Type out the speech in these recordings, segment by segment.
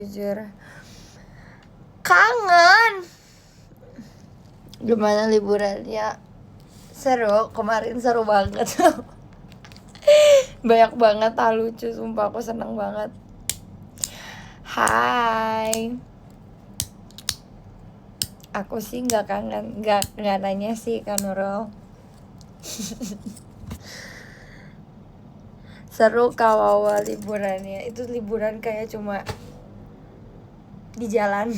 Jujur kangen. Gimana liburannya? Seru, kemarin seru banget. Banyak banget hal lucu, sumpah aku seneng banget. Hai, aku sih nggak kangen, nggak nanya sih Kak Nurul. Seru kawawa liburannya. Itu liburan kayak cuma di jalan.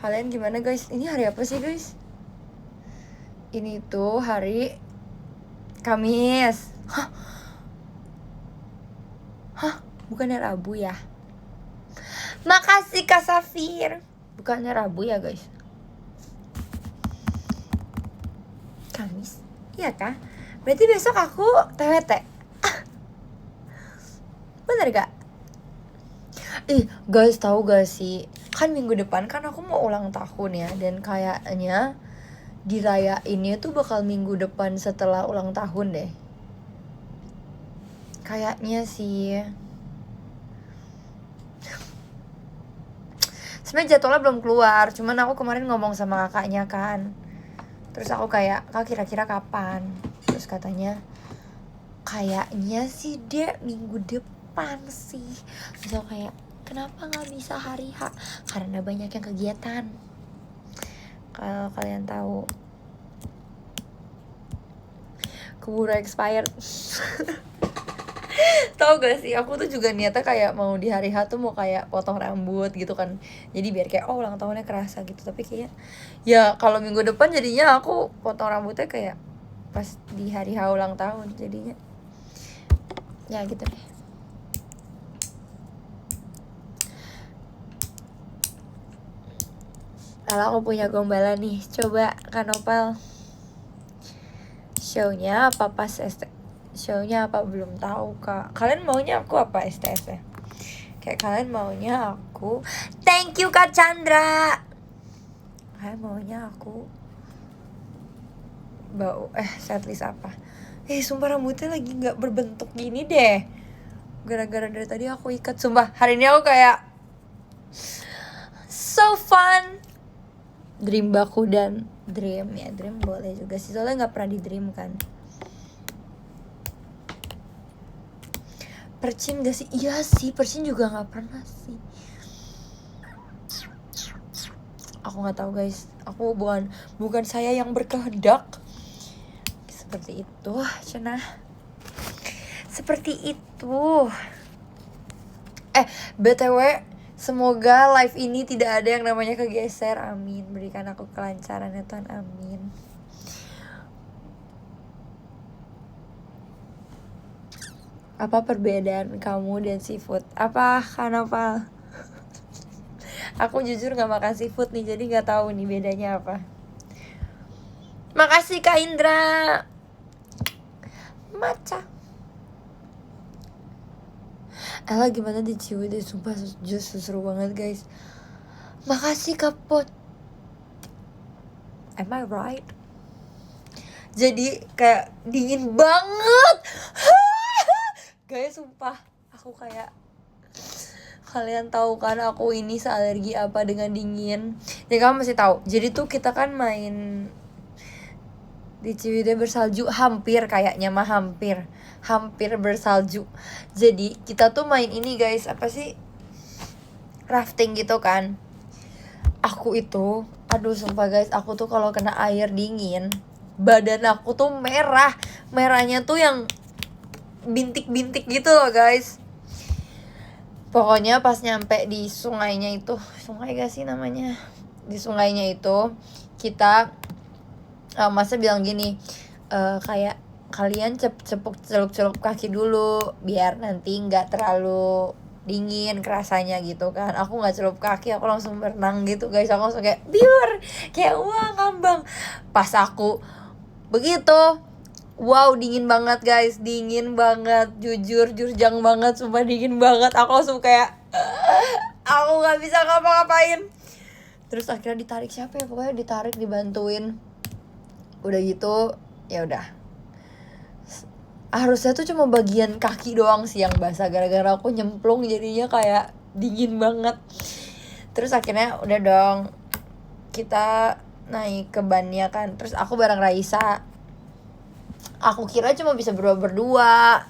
Kalian gimana guys? Ini hari apa sih guys? Ini tuh hari Kamis. Hah? Bukannya Rabu ya? Makasih Kak Safir. Bukannya Rabu ya guys? Kamis? Iya kah? Berarti besok aku TWT. Bener gak? Ih guys, tahu gak sih? Kan minggu depan kan aku mau ulang tahun ya. Dan kayaknya dirayainnya tuh bakal minggu depan setelah ulang tahun deh. Kayaknya sih. Sebenarnya jadwalnya belum keluar, cuman aku kemarin ngomong sama kakaknya kan. Terus aku kayak, Kak kira-kira kapan? Terus katanya, kayaknya sih dia minggu depan sih. Terus aku kayak, kenapa gak bisa hari H? Karena banyak yang kegiatan. Kalau kalian tahu, keburu expired. Tau gak sih, aku tuh juga niatnya kayak mau di hari H tuh mau kayak potong rambut gitu kan. Jadi biar kayak ulang tahunnya kerasa gitu. Tapi kayak ya kalau minggu depan jadinya aku potong rambutnya kayak pas di hari H ulang tahun. Jadinya ya gitu deh. Kalau aku punya gombalan nih, coba Kanopal show-nya apa pas show-nya apa belum tahu Kak. Kalian maunya aku apa STS-nya? Kayak kalian maunya aku, thank you Kak Chandra. Kalian maunya aku bau setlist apa? Sumpah rambutnya lagi nggak berbentuk gini deh. Gara-gara dari tadi aku ikat. Sumpah hari ini aku kayak so fun. Dream baku dan dream ya, dream boleh juga sih, soalnya nggak pernah di dream kan. Percin gak sih? Iya sih, percin juga nggak pernah sih. Aku nggak tahu guys, aku bukan saya yang berkehendak seperti itu, cenah. Seperti itu. BTW, semoga live ini tidak ada yang namanya kegeser. Amin. Berikan aku kelancaran ya Tuhan. Amin. Apa perbedaan kamu dan seafood? Apa Kanopal? Aku jujur gak makan seafood nih, jadi gak tahu nih bedanya apa. Makasih Kak Indra. Maca. Ella gimana di Ciwidey? Sumpah justru seru banget guys. Makasih Kak Pot. Am I right? Jadi kayak dingin banget. Guys sumpah aku kayak, kalian tahu kan aku ini sealergi apa dengan dingin. Ya kamu masih tahu. Jadi tuh kita kan main di Ciwidey bersalju, hampir kayaknya mah hampir bersalju. Jadi kita tuh main ini guys, apa sih, rafting gitu kan. Aku itu, aduh sumpah guys, aku tuh kalau kena air dingin badan aku tuh merahnya tuh yang bintik-bintik gitu loh guys. Pokoknya pas nyampe di sungainya itu, sungai gak sih namanya, di sungainya itu kita Masa bilang gini, kayak kalian celup kaki dulu biar nanti nggak terlalu dingin kerasanya gitu kan. Aku nggak celup kaki, aku langsung berenang gitu guys. Aku langsung kayak biur, kayak wah ngambang. Pas aku begitu, wow dingin banget guys, dingin banget, jujur jang banget, sumpah dingin banget. Aku langsung kayak aku nggak bisa ngapa-ngapain. Terus akhirnya ditarik siapa ya, pokoknya ditarik, dibantuin. Udah gitu ya udah harusnya tuh cuma bagian kaki doang sih yang basah, gara-gara aku nyemplung jadinya kayak dingin banget. Terus akhirnya udah dong, kita naik ke bannya kan, terus aku bareng Raisa. Aku kira cuma bisa berdua,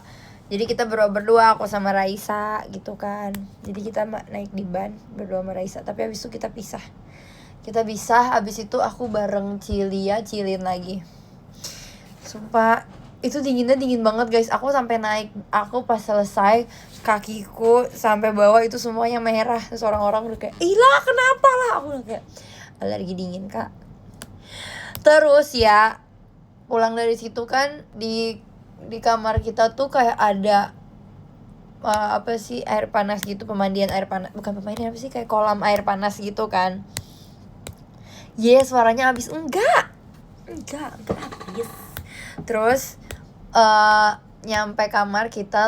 jadi kita berdua aku sama Raisa gitu kan. Jadi kita naik di ban berdua sama Raisa, tapi habis itu kita pisah. Habis itu aku bareng Cilin lagi. Sumpah itu dingin banget guys. Aku sampai naik, aku pas selesai kakiku sampai bawah itu semuanya merah. Terus orang-orang udah kayak, "Ilah, kenapa lah?" Aku udah kayak, alergi dingin kak. Terus ya pulang dari situ kan di kamar kita tuh kayak ada apa sih, air panas gitu, pemandian air panas, bukan pemandian, apa sih, kayak kolam air panas gitu kan. Suaranya habis enggak habis. Terus nyampe kamar kita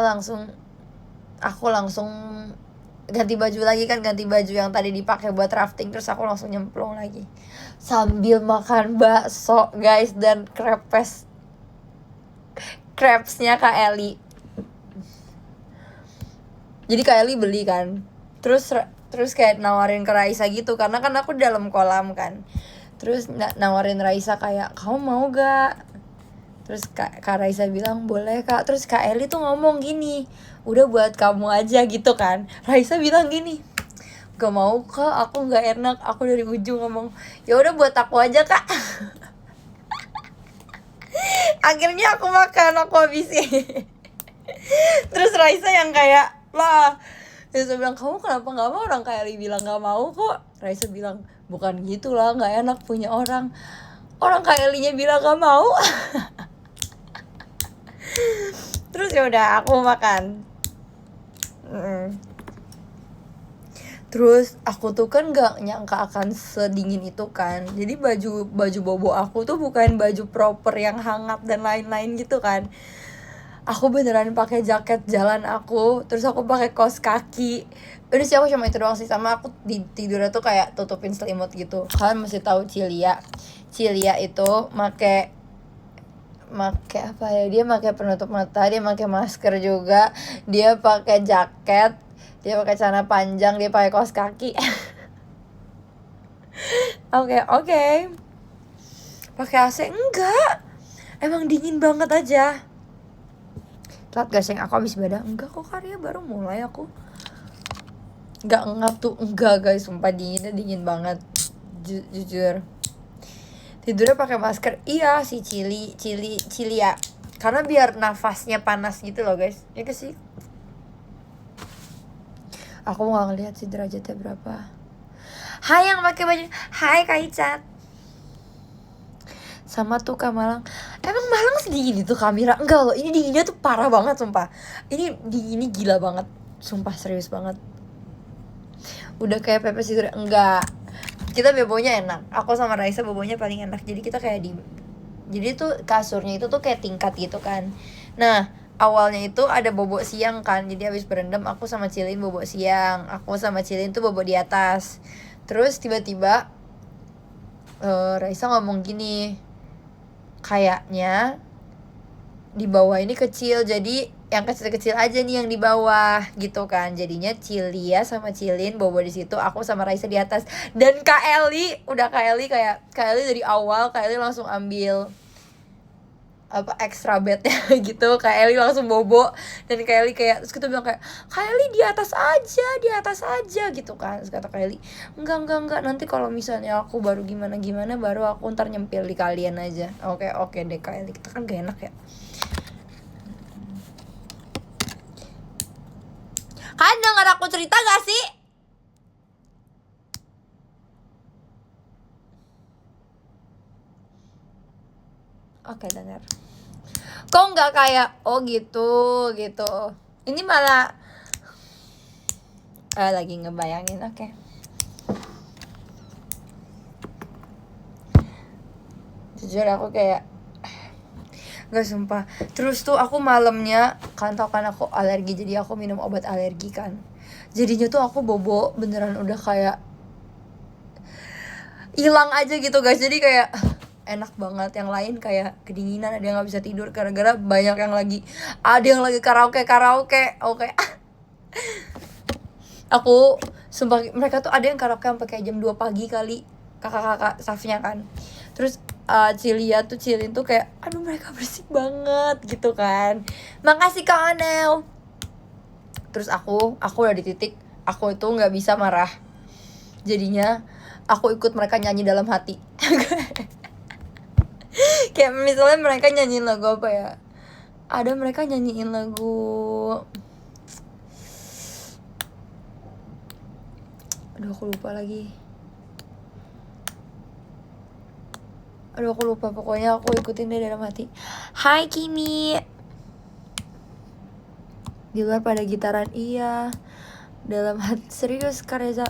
aku langsung ganti baju lagi kan, ganti baju yang tadi dipakai buat rafting. Terus aku langsung nyemplung lagi sambil makan bakso guys, dan crepesnya Kak Eli. Jadi Kak Eli beli kan, terus kayak nawarin ke Raisa gitu, karena kan aku di dalam kolam kan. Terus nawarin Raisa kayak, "Kamu mau gak?" Terus Kak Raisa bilang, "Boleh Kak." Terus Kak Eli tuh ngomong gini, "Udah buat kamu aja," gitu kan. Raisa bilang gini, "Gak mau Kak, aku gak enak." Aku dari ujung ngomong, "Ya udah buat aku aja Kak." Akhirnya aku makan, aku habisin. Terus Raisa yang kayak, "Lah," terus saya bilang, "Kamu kenapa gak mau? Orang Kak Eli bilang gak mau kok." Raisa bilang, "Bukan gitu lah, gak enak punya orang Kak Elinya bilang gak mau." Terus ya udah aku makan. Terus aku tuh kan gak nyangka akan sedingin itu kan. Jadi baju bobo aku tuh bukan baju proper yang hangat dan lain-lain gitu kan. Aku beneran pakai jaket jalan aku, terus aku pakai kaos kaki. Udah sih, aku cuma itu doang sih. Sama aku tidurnya tuh kayak tutupin selimut gitu. Kalian masih tahu Cilia itu make apa ya, dia pakai penutup mata, dia pakai masker juga, dia pakai jaket, dia pakai celana panjang, dia pakai kaos kaki. Oke. Pakai AC enggak, emang dingin banget aja. Telat gak sih, aku habis badan? Enggak kok, karya baru mulai aku. Enggak ngap tuh, enggak guys, sumpah dingin banget. Jujur. Tidurnya pakai masker. Iya si Cilia. Karena biar nafasnya panas gitu loh guys. Ya ke sih? Aku nggak ngeliat sih derajatnya berapa. Hai yang pakai baju. Hai Kak Icat. Sama tuh Kak Malang. Emang Malang sedingin itu kamera? Enggak loh, ini dinginnya tuh parah banget sumpah. Ini dinginnya gila banget. Sumpah serius banget. Udah kayak pepes tidur. Enggak. Kita bobonya enak. Aku sama Raisa bobonya paling enak. Jadi kita kayak jadi tuh kasurnya itu tuh kayak tingkat gitu kan. Nah, awalnya itu ada bobo siang kan. Jadi habis berendam aku sama Cilin bobo siang. Aku sama Cilin tuh bobo di atas. Terus tiba-tiba Raisa ngomong gini, kayaknya di bawah ini kecil, jadi yang kecil-kecil aja nih yang di bawah gitu kan. Jadinya Cilia sama Cilin bobo di situ, aku sama Raisa di atas. Dan Kak Eli dari awal Kak Eli langsung ambil apa extra bednya gitu. Kak Eli langsung bobo, dan Kak Eli kayak, terus kita bilang kayak, "Kak Eli di atas aja gitu kan." Terus kata Kak Eli, enggak, nanti kalau misalnya aku baru gimana baru aku ntar nyempil di kalian aja." Oke deh Kak Eli, kita kan gak enak ya. Kalian denger aku cerita gak sih? Oke, dengar. Kok nggak kayak gitu. Ini malah lagi ngebayangin. Oke. Jujur aku kayak gak, sumpah. Terus tuh aku malamnya kan, tau kan aku alergi, jadi aku minum obat alergi kan. Jadinya tuh aku bobo beneran udah kayak hilang aja gitu guys. Jadi kayak enak banget. Yang lain kayak kedinginan, ada yang nggak bisa tidur gara-gara banyak yang lagi, ada yang lagi karaoke. Oke. Aku sumpah, mereka tuh ada yang karaoke sampai kayak jam 2 pagi kali, kakak-kakak staffnya kan. Terus Cilin tuh kayak, aduh mereka bersih banget gitu kan, makasih Kak Anel. Terus aku udah di titik aku itu nggak bisa marah, jadinya aku ikut mereka nyanyi dalam hati. Kayak misalnya mereka nyanyiin lagu apa ya, ada mereka nyanyiin lagu, aduh aku lupa, pokoknya aku ikutin deh dalam hati. Hai Kimi, di luar pada gitaran, iya, dalam hati serius Kak Reza.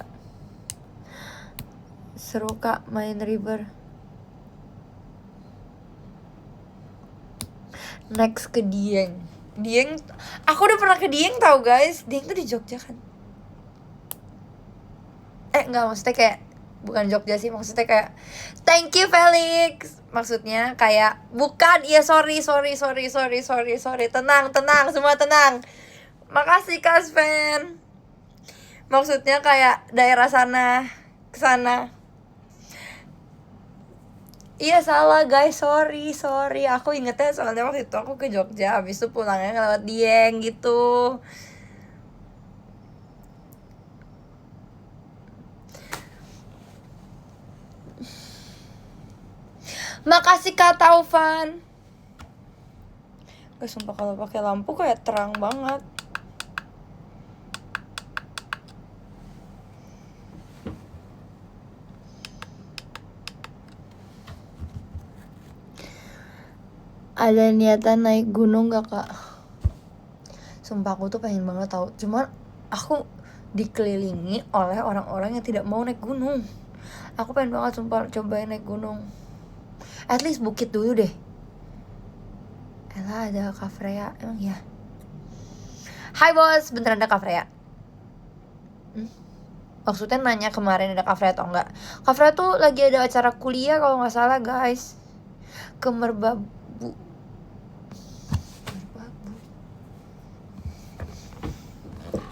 Seru Kak main River. Next ke Dieng, aku udah pernah ke Dieng tau guys. Dieng tuh di Jogja kan? Enggak, maksudnya kayak bukan Jogja sih, maksudnya kayak thank you Felix, maksudnya kayak bukan, iya sorry, tenang semua, tenang, makasih Kak Sven, maksudnya kayak daerah sana kesana. Iya salah guys, sorry, aku ingetnya soalnya waktu itu aku ke Jogja, habis itu pulangnya lewat Dieng gitu. Makasih Kak Taufan. Sumpah kalau pakai lampu kayak terang banget. Ada niatan naik gunung gak Kak? Sumpah aku tuh pengen banget tau, cuman aku dikelilingi oleh orang-orang yang tidak mau naik gunung. Aku pengen banget sumpah cobain naik gunung, at least bukit dulu deh. Elah ada Kak Freya, emang ya? Hai bos, beneran ada Kak Freya? Maksudnya nanya kemarin ada Kak Freya atau enggak? Kak Freya tuh lagi ada acara kuliah kalau nggak salah guys, ke Merbabu.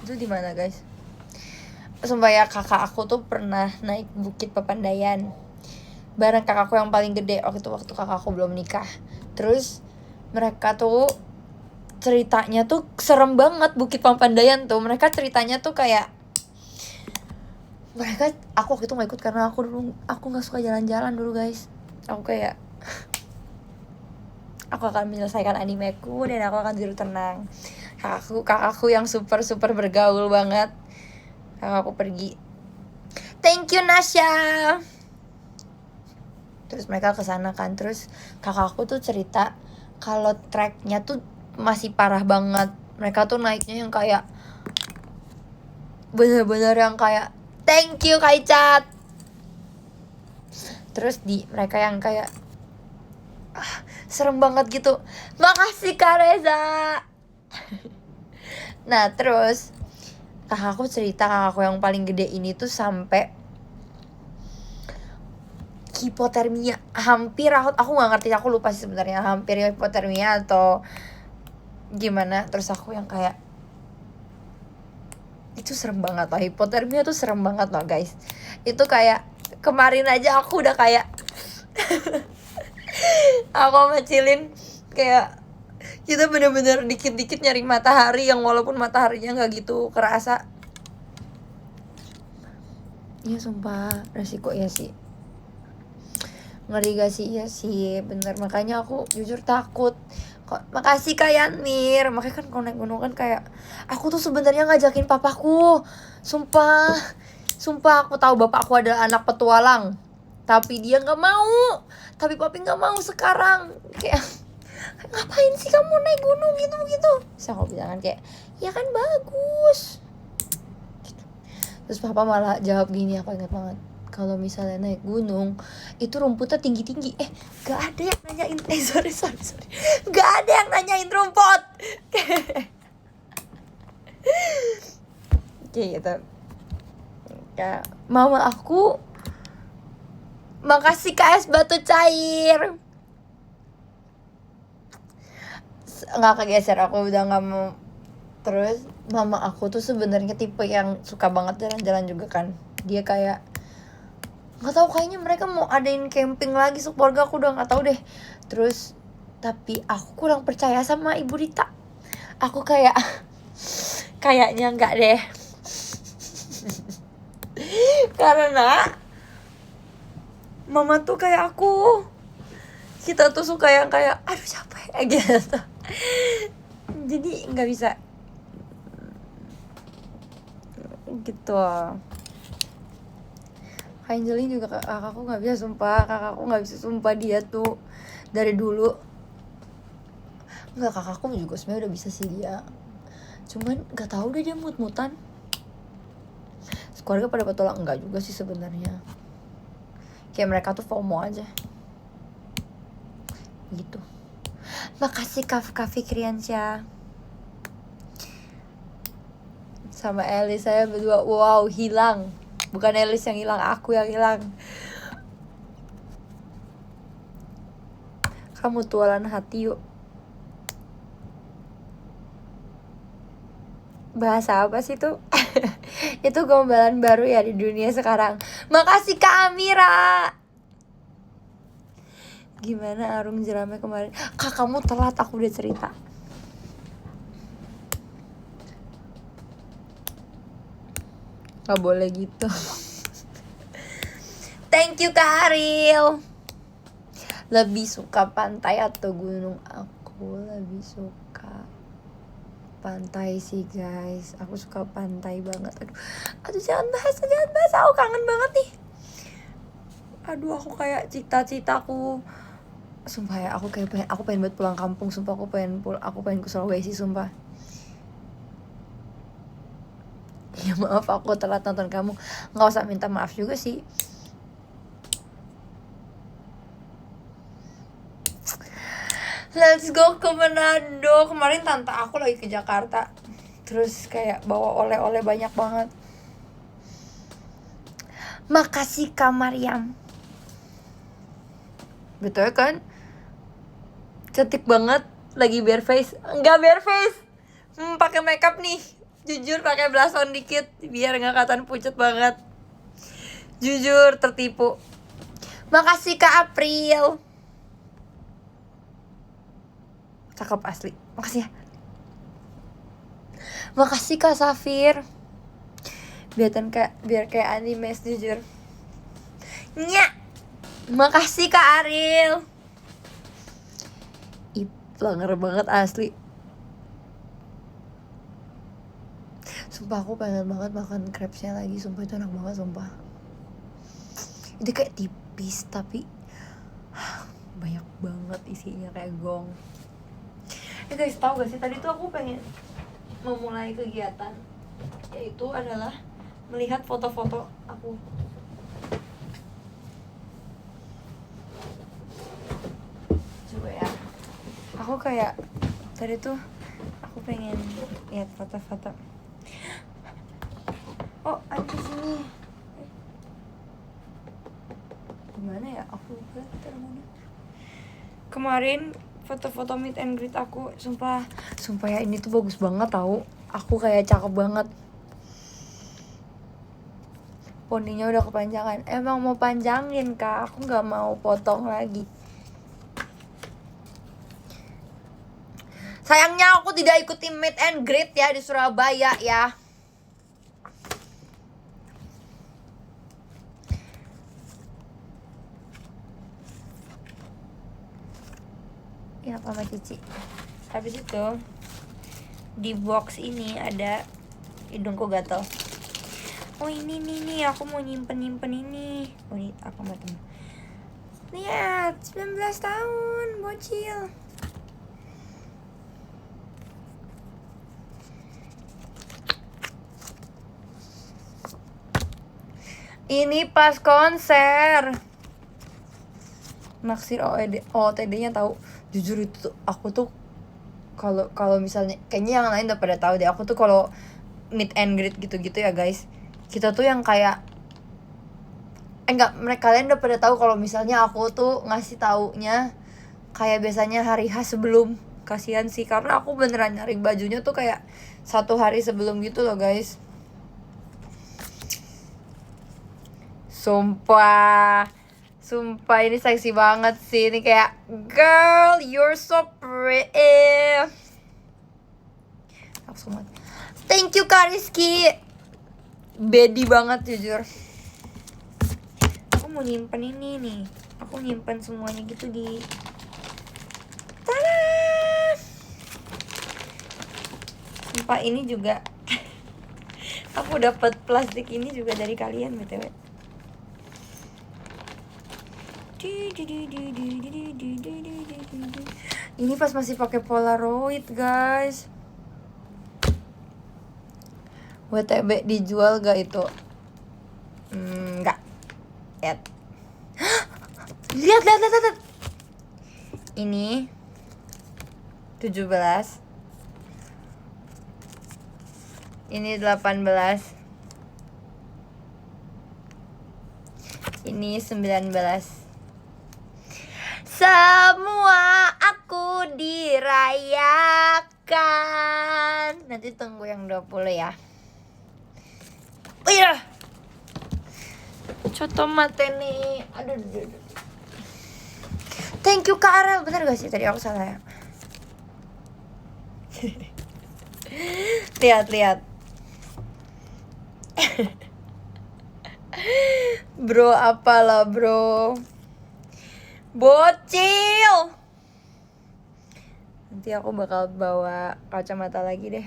Itu di mana guys? Sumpah ya, kakak aku tuh pernah naik Bukit Papandayan bareng kakakku yang paling gede waktu kakakku belum nikah. Terus mereka tuh ceritanya tuh serem banget. Bukit Papandayan tuh mereka ceritanya tuh kayak aku waktu itu nggak ikut karena aku nggak suka jalan-jalan dulu guys. Aku kayak aku akan menyelesaikan animeku dan aku akan tidur tenang. Kakakku yang super bergaul banget, kakakku pergi. Thank you Nasya. Terus mereka kesana kan, terus kakakku tuh cerita kalau treknya tuh masih parah banget. Mereka tuh naiknya yang kayak bener-bener yang kayak thank you Kak Icat. Terus mereka yang kayak serem banget gitu. Makasih Kak Reza. Nah terus kakakku cerita, kakakku yang paling gede ini tuh sampai hipotermia, hampir, aku nggak ngerti, aku lupa sih sebenarnya hampir hipotermia atau gimana. Terus aku yang kayak itu serem banget loh, hipotermia tuh serem banget loh guys. Itu kayak kemarin aja aku udah kayak aku sama Cilin kayak kita bener-bener dikit-dikit nyari matahari yang walaupun mataharinya nggak gitu kerasa. Ya sumpah resiko ya sih, ngeri gak sih? Ya sih bener, makanya aku jujur takut. Makasih Kak Yanmir. Makanya kan kalau naik gunung kan kayak aku tuh sebenarnya ngajakin papaku. Sumpah aku tahu bapakku adalah anak petualang, tapi dia nggak mau. Tapi papi nggak mau sekarang. Kayak ngapain sih kamu naik gunung gitu? Saya aku bilang kan kayak ya kan bagus gitu. Terus papa malah jawab gini, aku ingat banget, kalau misalnya naik gunung itu rumputnya tinggi-tinggi. Gak ada yang nanyain sorry gak ada yang nanyain rumput. Kayak gitu. Kayak mama aku Makasih Kak es batu cair. Nggak kegeser, aku udah nggak mau. Terus mama aku tuh sebenarnya tipe yang suka banget jalan-jalan juga kan. Dia kayak nggak tahu, kayaknya mereka mau adain camping lagi sekeluarga, aku udah nggak tahu deh. Terus tapi aku kurang percaya sama Ibu Rita. Aku kayak kayaknya nggak deh. Karena mama tuh kayak aku, kita tuh suka yang kayak aduh capek gitu. Jadi nggak bisa gitu. Kak Angelin juga kakakku nggak bisa sumpah, kakakku nggak bisa sumpah, dia tuh dari dulu. Nggak, kakakku juga sebenarnya udah bisa sih dia, cuman nggak tahu deh dia mut-mutan. Keluarga pada petolak enggak juga sih sebenarnya, kayak mereka tuh FOMO aja gitu. Makasih Kak Fikriansyah sama Elis, saya berdua wow hilang. Bukan Elis yang hilang, aku yang hilang. Kamu tualan hati yuk. Bahasa apa sih tuh? Itu gombalan baru ya di dunia sekarang. Makasih Kak Amira. Gimana Arung jeramnya kemarin? Kak, kamu telat, aku udah cerita. Gak boleh gitu. Thank you Kak Ariel. Lebih suka pantai atau gunung? Aku lebih suka pantai sih guys. Aku suka pantai banget. Aduh jangan bahas. Aku kangen banget nih. Aduh aku kayak cita-citaku. Sumpah ya, aku pengen buat pulang kampung. Sumpah aku pengen ke Sulawesi, sumpah. Ya maaf aku telat nonton kamu. Nggak usah minta maaf juga sih. Let's go ke Manado. Kemarin tante aku lagi ke Jakarta, terus kayak bawa oleh-oleh banyak banget. Makasih Kak Mariam. Betul kan? Cantik banget lagi bare face. Enggak bare face. Pakai makeup nih. Jujur pakai blush on dikit biar nggak kelihatan pucat banget. Jujur tertipu. Makasih Kak April. Cakep asli. Makasih ya. Makasih Kak Safir. Biar kayak animes jujur. Nya. Makasih Kak Ariel. Langer banget asli. Sumpah aku pengen banget makan crepesnya lagi. Sumpah itu enak banget sumpah. Itu kayak tipis tapi banyak banget isinya kayak gong. Guys, tahu gak sih tadi tuh aku pengen memulai kegiatan, yaitu adalah melihat foto-foto aku. Coba ya. Aku kayak tadi tuh aku pengen lihat foto-foto. Oh, ada di sini. Gimana ya? Aku lupa mana. Kemarin foto-foto meet and greet aku, sumpah ya ini tuh bagus banget tahu. Aku kayak cakep banget. Poninya udah kepanjangan. Emang mau panjangin Kak, aku nggak mau potong lagi. Sayangnya aku tidak ikuti meet and greet ya di Surabaya ya. Ya sama Cici. Habis itu di box ini ada hidungku gatel. Oh ini nih aku mau nyimpen ini. Oh ini aku mau temen. Lihat 19 tahun bocil. Ini pas konser naksir OOTD-nya tahu. Jujur itu tuh, aku tuh kalau misalnya kayaknya yang lain udah pada tahu deh. Aku tuh kalau meet and greet gitu-gitu ya guys, kita tuh yang kayak enggak, mereka kalian udah pada tahu kalau misalnya aku tuh ngasih taunya kayak biasanya hari H sebelum. Kasihan sih, karena aku beneran nyari bajunya tuh kayak 1 hari sebelum gitu loh guys. Sumpah ini seksi banget sih. Ini kayak, girl, you're so pretty. Langsung banget. Thank you Kak Rizky. Bedi banget jujur. Aku mau nyimpen ini nih. Aku nyimpen semuanya gitu di. Tada! Sumpah ini juga. Aku dapat plastik ini juga dari kalian BTW. Ini pas masih pakai Polaroid guys. WTB dijual gak itu? Enggak. Lihat. Ini 17. Ini 18. Ini 19. Semua aku dirayakan. Nanti tunggu yang 20 ya. Oh iya. Coto mate nih. Aduh. Thank you Kak Arel. Bener gak sih tadi aku salah ya? Lihat. Bro, apalah bro. Bocil. Nanti aku bakal bawa kacamata lagi deh.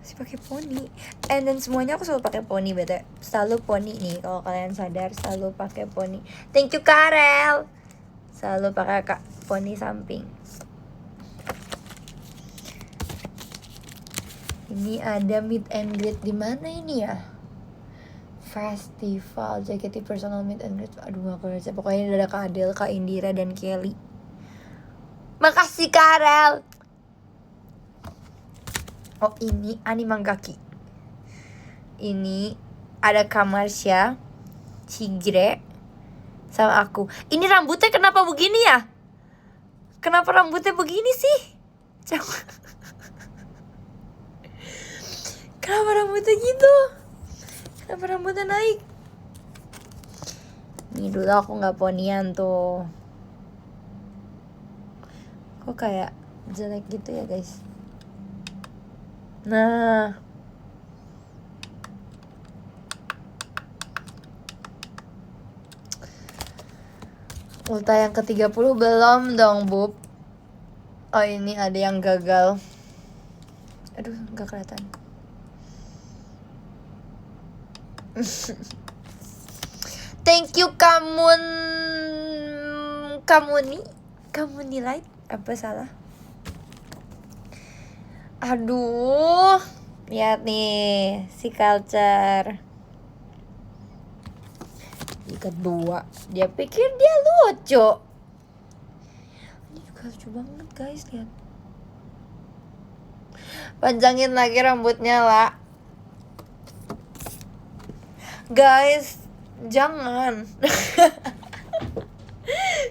Masih pakai poni. Dan semuanya aku selalu pakai poni bete. Selalu poni nih, kalau kalian sadar selalu pakai poni. Thank you Karel. Selalu pakai poni samping. Ini ada meet and greet di mana ini ya? Festival JKT personal meet and greet. Aduh aku rasa pokoknya ada Kak Adel, Kak Indira dan Kelly. Makasih Karel. Oh ini Animangaki. Ini ada Kak Marsha, Cigre, sama aku. Ini rambutnya kenapa begini ya? Kenapa rambutnya begini sih? Kenapa rambutnya gitu? Kenapa rambutnya naik? Ini dulu aku gak ponian tuh. Kok kayak jelek gitu ya guys. Nah, ulta yang ke-30 belum dong Bub. Oh ini ada yang gagal. Aduh gak kelihatan. Thank you Kamuni Light. Apa salah? Aduh, lihat nih si Culture. Yang kedua, dia pikir dia lucu. Ini juga lucu banget guys, lihat. Panjangin lagi rambutnya lah. Guys, jangan.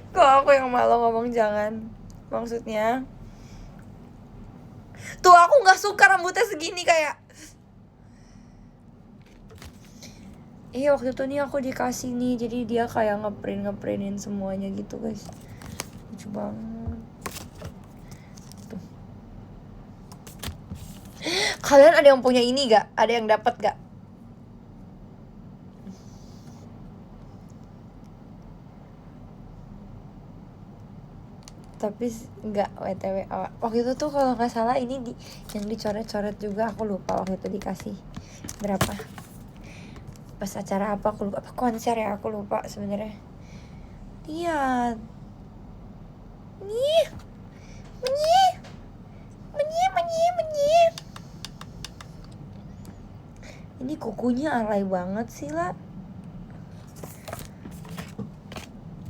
Kok aku yang malu ngomong jangan? Maksudnya tuh aku gak suka rambutnya segini kayak. Waktu itu nih aku dikasih nih, jadi dia kayak ngeprintin semuanya gitu guys. Lucu banget. Tuh. Kalian ada yang punya ini gak? Ada yang dapat gak? Tapi nggak WTW. Waktu itu tuh kalau nggak salah ini yang dicoret-coret juga, aku lupa waktu itu dikasih berapa. Pas acara apa aku lupa, apa konser ya aku lupa sebenarnya. Lihat. Nih. Menyih. Ini kukunya alay banget sih lah.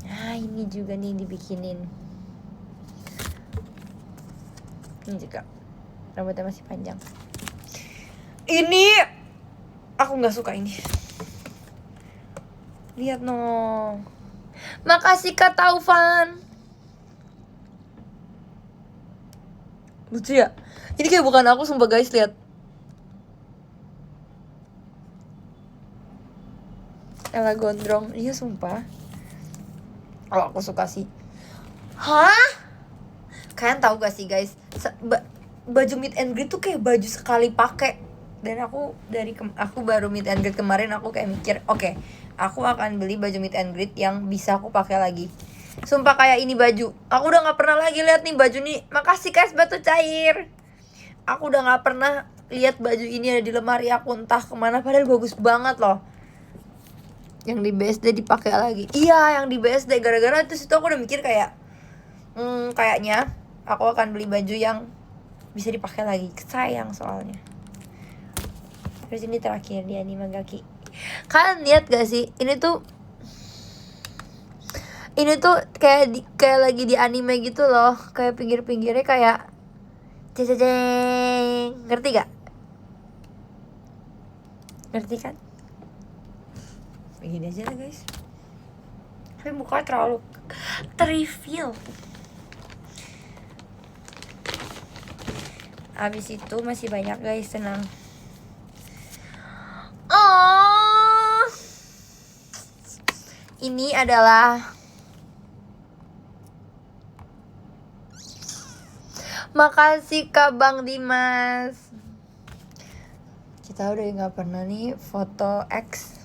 Nah ini juga nih dibikinin. Ini juga rambutnya masih panjang. Ini aku nggak suka ini. Lihat no. Makasih Kak Taufan. Lucu ya? Ini kayak bukan aku sumpah guys, lihat. Ella gondrong, iya sumpah. Oh aku suka sih. Hah? Kalian tahu gak sih guys? Baju meet and greet tuh kayak baju sekali pakai. Dan aku aku baru meet and greet kemarin, aku kayak mikir, oke, aku akan beli baju meet and greet yang bisa aku pakai lagi. Sumpah kayak ini baju, aku udah nggak pernah lagi lihat nih baju nih. Makasih guys batu cair. Aku udah nggak pernah lihat baju ini ada di lemari aku entah kemana, padahal bagus banget loh. Yang di BSD dipakai lagi. Iya, yang di BSD, gara-gara terus itu aku udah mikir kayak kayaknya aku akan beli baju yang bisa dipakai lagi. Sayang soalnya. Terus ini terakhir di anime Gaki. Kalian lihat gak sih? Ini tuh kayak lagi di anime gitu loh. Kayak pinggir-pinggirnya kayak ceng. Ngerti gak? Ngerti kan? Begini aja lah guys. Tapi mukanya terlalu terreveal. Abis itu masih banyak guys, tenang. Oh, ini adalah makasih Kak Bang Dimas. Kita udah nggak pernah nih foto X.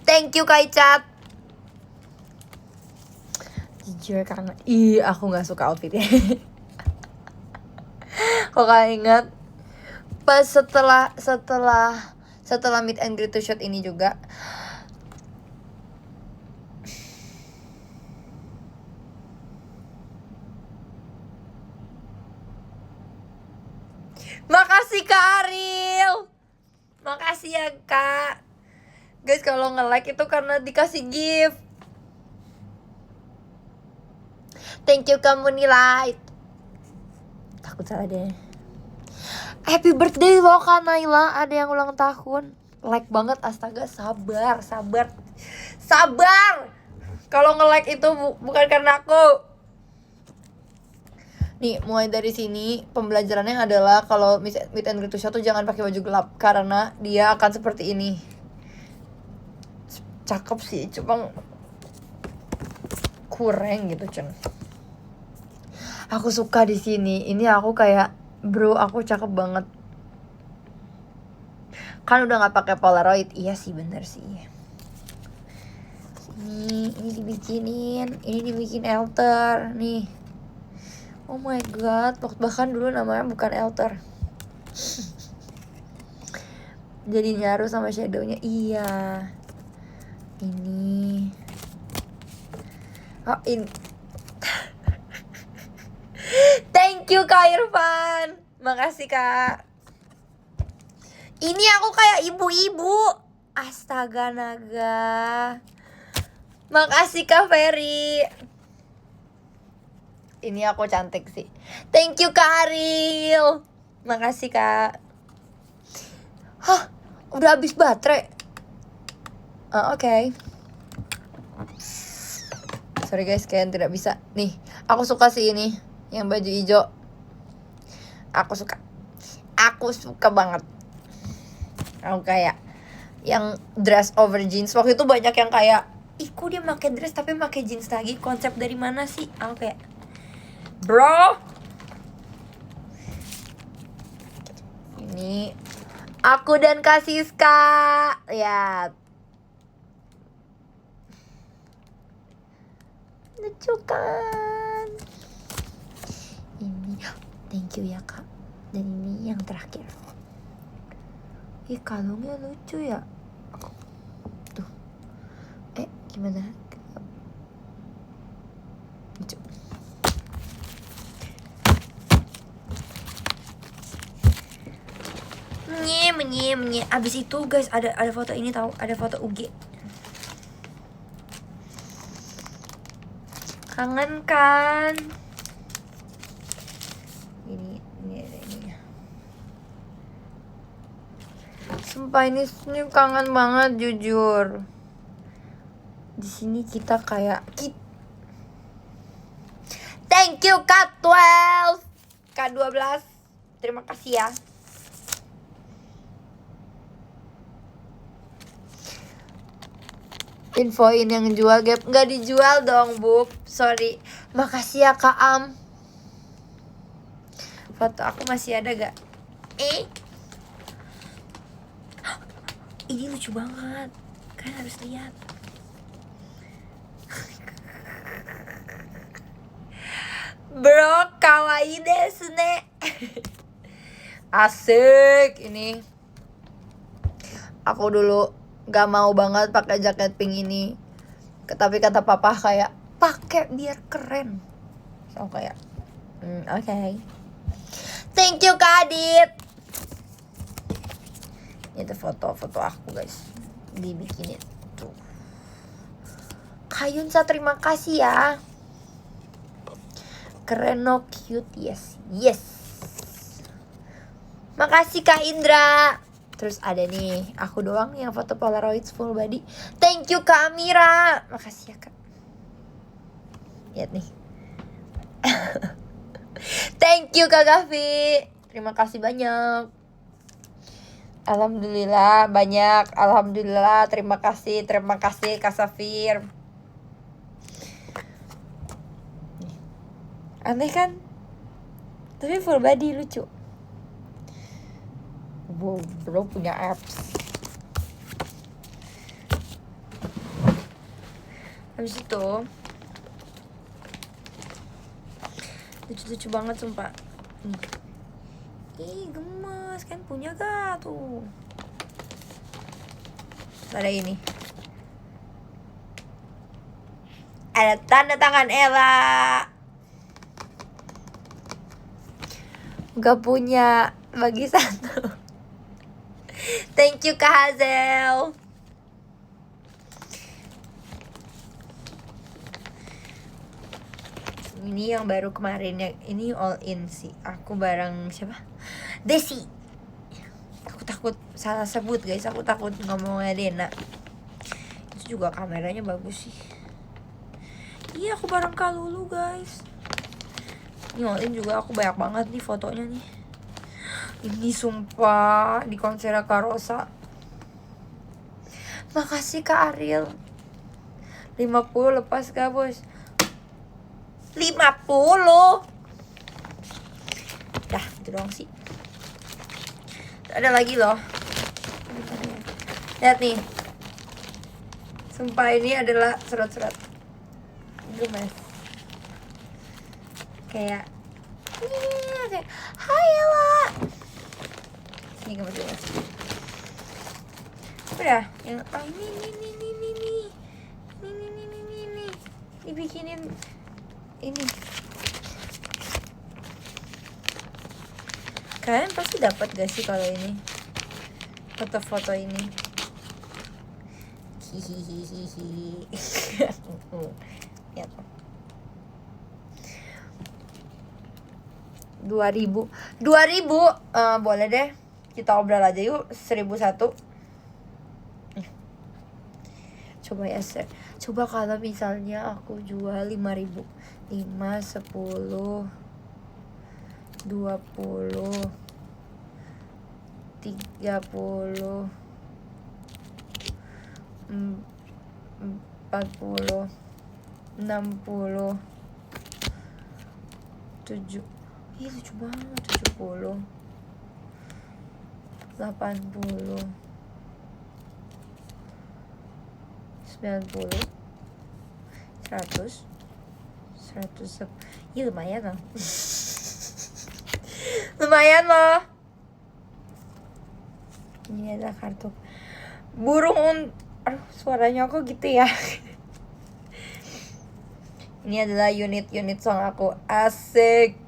Thank you Kak Icat. Jujur karena aku nggak suka outfitnya. Kok kalian ingat pas setelah meet and greet to shoot ini juga, makasih Kak Ariel. Makasih ya Kak. Guys kalau nge-like itu karena dikasih gift. Thank you Kak Moonlight. Takut salah deh. Happy birthday loh Kak Naila, ada yang ulang tahun. Like banget, astaga, sabar. Kalau nge-like itu bukan karena aku. Nih, mulai dari sini pembelajarannya adalah kalau meet and greet to show tuh jangan pakai baju gelap karena dia akan seperti ini. Cakep sih, cuma kurang gitu, Cen. Aku suka di sini. Ini aku kayak, bro, aku cakep banget. Kan udah nggak pakai Polaroid. Iya sih, bener sih. Ini dibikin alter nih. Oh my god, bahkan dulu namanya bukan alter. Jadi nyaru sama shadownya. Iya. Ini. Oh, ini. Thank you Kak Irfan. Makasih Kak. Ini aku kayak ibu-ibu. Astaga naga. Makasih Kak Ferry. Ini aku cantik sih. Thank you Kak Ariel. Makasih Kak. Hah, udah habis baterai. Oke. Sorry guys, kalian tidak bisa. Nih, aku suka sih ini, yang baju hijau. Aku suka banget. Aku kayak yang dress over jeans. Waktu itu banyak yang kayak, ih kok dia pakai dress tapi pakai jeans lagi, konsep dari mana sih? Aku kayak, bro, ini aku dan Kak Siska. Lihat, lucu kan? Ini thank you ya Kak. Dan ini yang terakhir. Ih kalungnya lucu ya. Tuh. Gimana? Lucu. Nye. Abis itu guys ada foto ini tahu, ada foto UG. Kangen kan? Ini. Sumpah ini kangen banget jujur. Di sini kita kayak thank you K12 K12, terima kasih ya. Infoin yang jual Gap. Nggak dijual dong Bub, sorry. Makasih ya Kak Am. Foto aku masih ada gak? Ini lucu banget, kalian harus lihat. Bro, kawaii desu ne. Asik ini. Aku dulu gak mau banget pakai jaket pink ini. Tapi kata papa kayak pakai biar keren. So kayak oke. Thank you Kak Adit. Itu foto-foto aku guys, dibikinin tuh. Kayunsa terima kasih ya. Keren, no, cute, yes. Makasih Kak Indra. Terus ada nih, aku doang yang foto Polaroid full body. Thank you Kak Amira. Makasih ya Kak. Lihat nih. Thank you Kak Gavi. Terima kasih banyak. Alhamdulillah banyak. Alhamdulillah, terima kasih Kak Safir. Aneh kan? Tapi full body lucu. Wow, bro punya apps. Habis itu lucu-lucu banget sumpah. Ih gemes kan, punya gak tuh? Ada ini. Ada tanda tangan Ella. Gak punya, bagi satu. Thank you Kak Hazel. Ini yang baru kemarin ya. Ini all in sih. Aku bareng siapa? Desi. Aku takut salah sebut guys. Aku takut ngomongnya Dena. Itu juga kameranya bagus sih. Iya aku bareng Kak Lulu guys. Ini all in juga aku banyak banget nih fotonya nih. Ini sumpah di konser Kak Rosa. Makasih Kak Ariel. 50 lepas gak bos? 50. Dah itu doang sih. Ada lagi loh. Lihat nih. Sumpah ini adalah surat-surat gemes. Kayak hai Ella. Ini gemes. Udah, yang ini dibikinin ini. Kalian pasti dapat gak sih kalau ini foto-foto ini? Hihihihi. Ya tuh. 2000 boleh deh, kita obrol aja yuk. 1001. Coba ya share. Coba kalau misalnya aku jual 5.000, 5, 10, 20, 30, 40, 60, 7. Ih lucu banget. 70, 80, 90, 100, 110. Ih lumayan loh. Lumayan loh. Ini adalah kartu burung. Aduh suaranya kok gitu ya. Ini adalah unit song aku. Asik.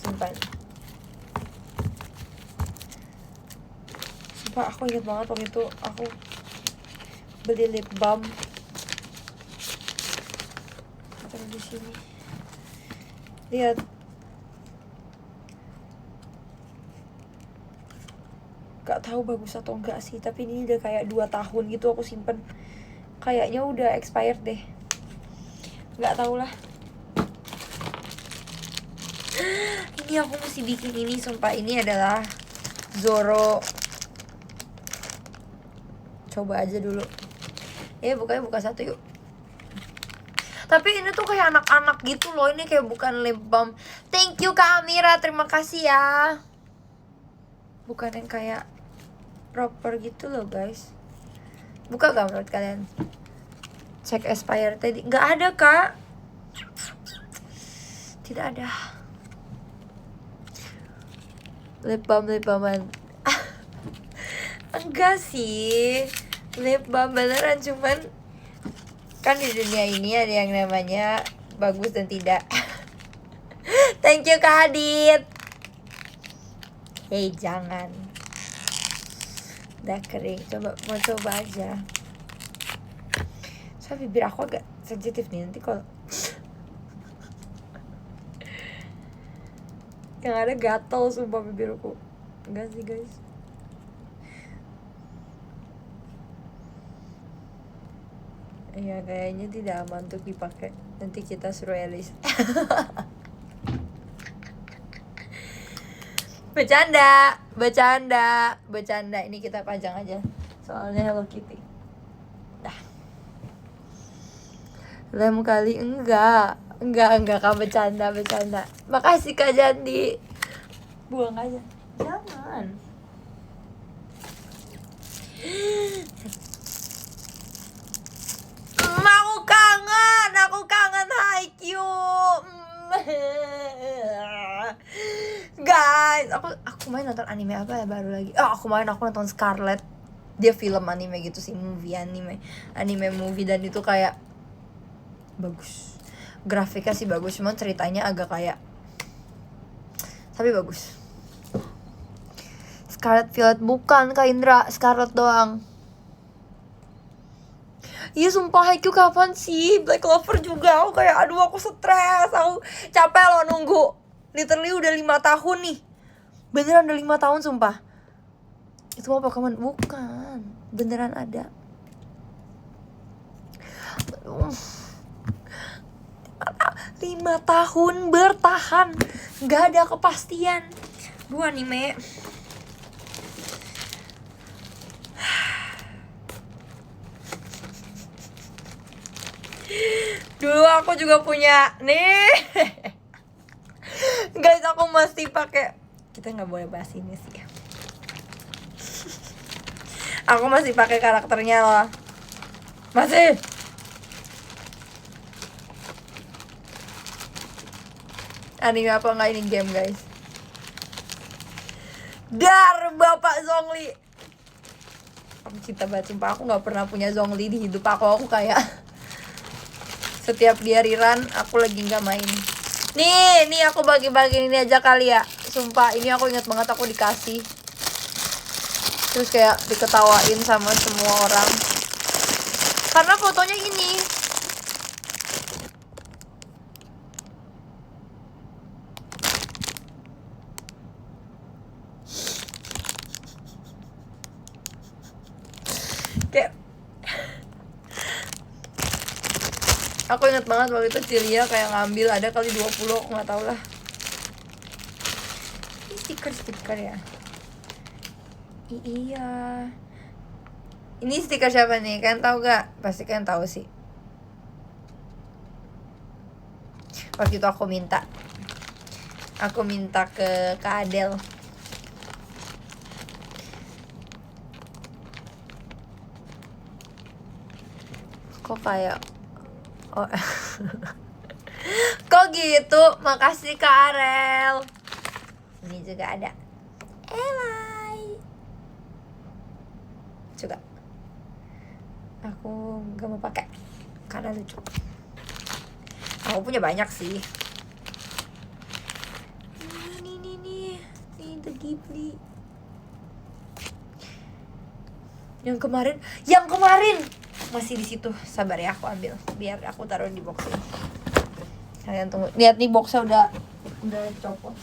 Simpan. Sumpah aku ingat banget waktu itu aku beli lip balm. Taruh di sini. Lihat. Gak tahu bagus atau enggak sih, tapi ini udah kayak 2 tahun gitu aku simpen. Kayaknya udah expired deh. Gak tahu lah. Ini aku mesti bikin ini, sumpah. Ini adalah Zoro. Coba aja dulu. Bukanya buka satu yuk. Tapi ini tuh kayak anak-anak gitu loh. Ini kayak bukan lip balm. Thank you Kak Amira, terima kasih ya. Bukan yang kayak proper gitu loh guys. Buka gak menurut kalian? Cek expired tadi. Gak ada Kak. Tidak ada. Lip balman. Enggak sih. Lip balm beneran, cuman kan di dunia ini ada yang namanya bagus dan tidak. Thank you Kak Adit. Hey jangan. Udah kering, mau coba aja. Soalnya bibir aku agak sensitif nih, nanti kalau yang ada gatal sumpah bibirku. Enggak sih guys. Iya kayaknya tidak aman untuk dipakai. Nanti kita suruh Elis. Bercanda. Ini kita pajang aja. Soalnya Hello Kitty. Dah. Lem kali enggak Kak, bercanda. Makasih Kak Jandi. Buang aja. Jangan. Aku kangen Haikyuu. Guys, aku main nonton anime apa ya baru lagi. Aku nonton Scarlet. Dia film anime gitu sih, anime movie, dan itu kayak bagus. Grafiknya sih bagus, cuman ceritanya agak kayak, tapi bagus. Scarlet Violet bukan Kak Indra, Scarlet doang. Iya sumpah, Haikyuu kapan sih? Black Clover juga. Aku kayak aduh aku stres. Aku capek loh nunggu. Literally udah 5 tahun nih. Beneran udah 5 tahun sumpah. Itu mah Pokemon bukan. Beneran ada. 5 tahun bertahan. Gak ada kepastian. Anime. Dulu aku juga punya nih. Guys, aku mesti pakai. Kita nggak boleh bahas ini sih. Aku masih pakai karakternya loh. Masih. Anime apa nggak ini game guys? Dar Bapak Zhongli. Aku cinta banget sumpah. Aku nggak pernah punya Zhongli di hidup aku. Aku kayak setiap dia rerun aku lagi nggak main. Nih aku bagi-bagi ini aja kali ya. Sumpah ini aku ingat banget aku dikasih. Terus kayak diketawain sama semua orang. Karena fotonya ini. Kayak aku inget banget waktu itu Cilia kayak ngambil, ada kali 20, aku gak tau lah. Ini stiker ya. Iya. Ini stiker siapa nih? Kalian tahu gak? Pasti kalian tahu sih. Waktu itu aku minta ke Kak Adel. Kok kayak kok gitu? Makasih Kak Arel. Ini juga ada Elai. Juga aku gak mau pakai karena lucu. Aku punya banyak sih. Nih The Ghibli. Yang kemarin masih di situ. Sabar ya, aku ambil. Biar aku taruh di box ini. Kalian tunggu. Lihat nih, boxnya udah copot.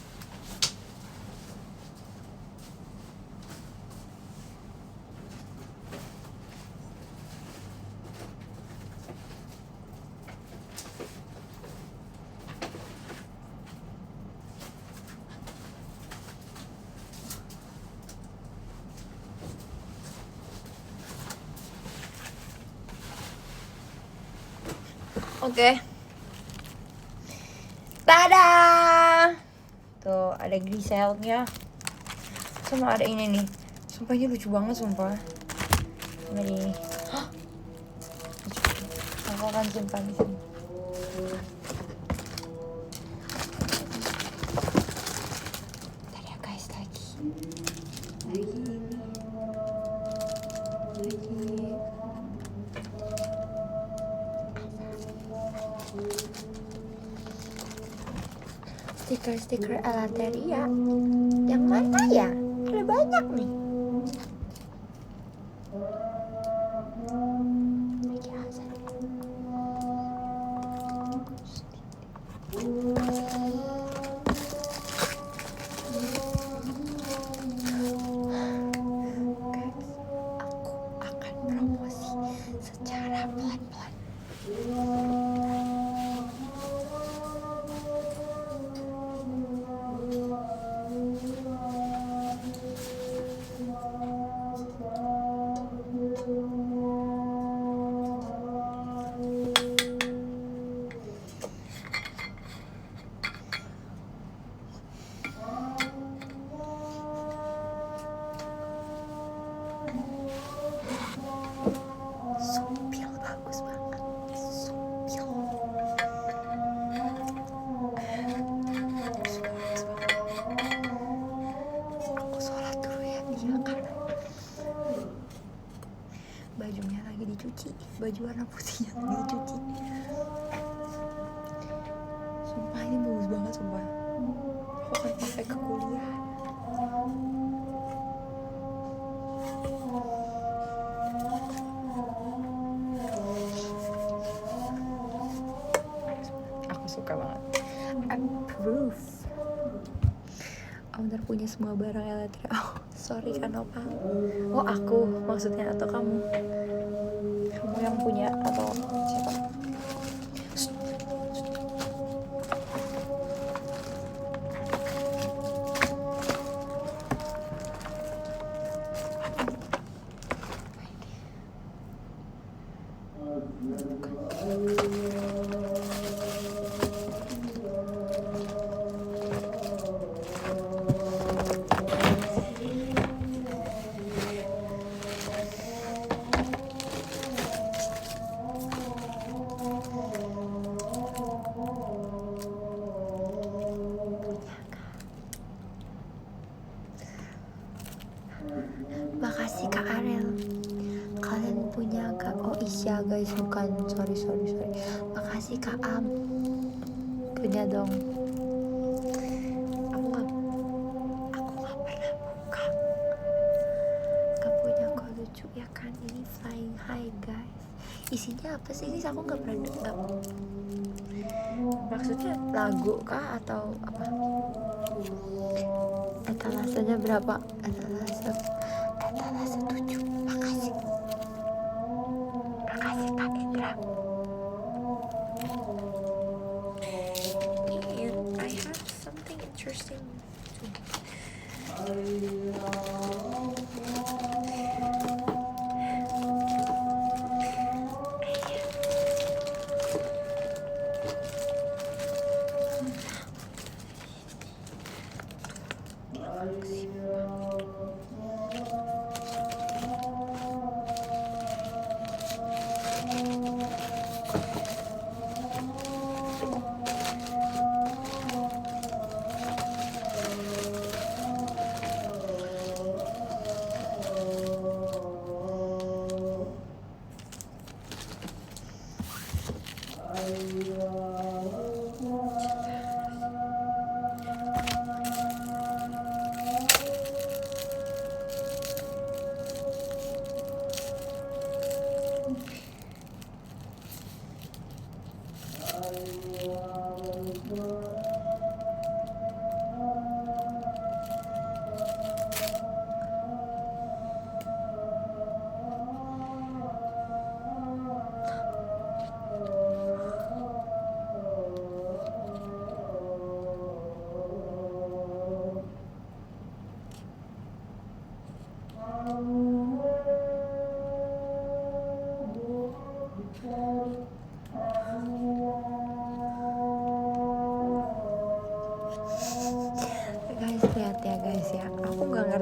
Oke. Dadah. Tuh ada griselnya. Sama ada ini nih. Sumpah ini lucu banget sumpah. Ini. Aku akan simpan di sini. Bentar ya guys, lagi ini. Stiker-stiker Elateria. Yang mana ya? Ada banyak nih. Aku akan promosi secara pelan-pelan. Sumpil bagus banget. Sumpil. Aku sholat dulu ya. Iya karena bajunya lagi dicuci. Baju warna putihnya lagi dicuci. Sumpah ini bagus banget sumpah. Aku akan pakai ke kuliah. Aku suka banget. Approve. Owner punya semua barang elektrik. Oh, sorry kan Opa. Oh aku maksudnya atau kamu? Kamu yang punya atau siapa? Makasih Kak Arel. Kalian punya Kak Isya guys, bukan sorry. Makasih Kak Am. Punya dong. Aku nggak pernah buka. Gak punya kok lucu ya kan. Ini flying high guys. Isinya apa sih guys? Aku nggak pernah dengar. Maksudnya lagu kah atau apa? Etalasenya berapa? Etalase 7. Makasih Kak Indra. And I have something interesting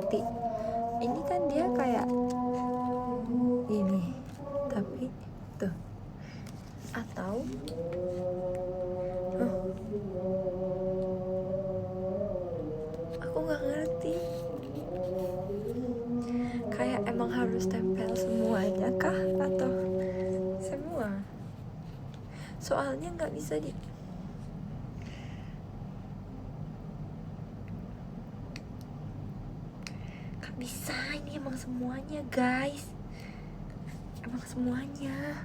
ngerti. Ini kan dia kayak ini, tapi tuh atau aku nggak ngerti. Kayak emang harus tempel semuanya kah atau semua? Soalnya nggak bisa di bisa, ini emang semuanya guys, emang semuanya.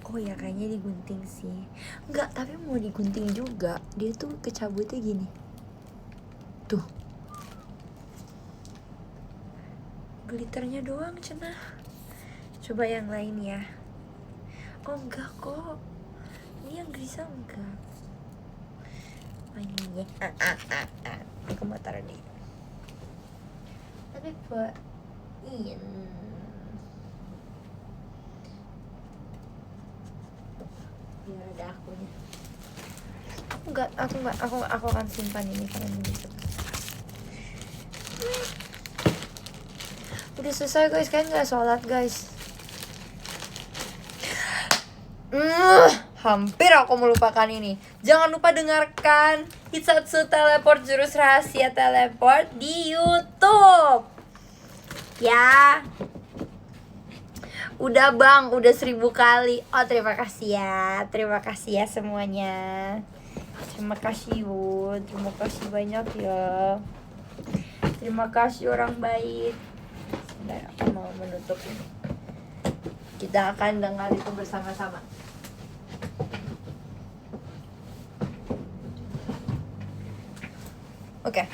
Oh ya kayaknya digunting sih. Enggak, tapi mau digunting juga. Dia tuh kecabutnya gini. Tuh. Glitternya doang cenah. Coba yang lain ya. Oh enggak kok. Ini yang gelisah enggak. Oh ini ya. Aku mau taruh nih. Tapi buat biar ada akunya. Aku akan simpan ini karena ini bisa. Udah selesai guys, kalian nggak sholat guys. Hampir aku melupakan ini. Jangan lupa dengarkan Hitsatsu Teleport, jurus rahasia teleport di YouTube. Ya. Udah bang, udah 1000 kali. Oh terima kasih ya semuanya. Terima kasih Wood, terima kasih banyak ya. Terima kasih orang baik. Sebentar aku mau menutup ini. Kita akan dengar itu bersama-sama. Oke.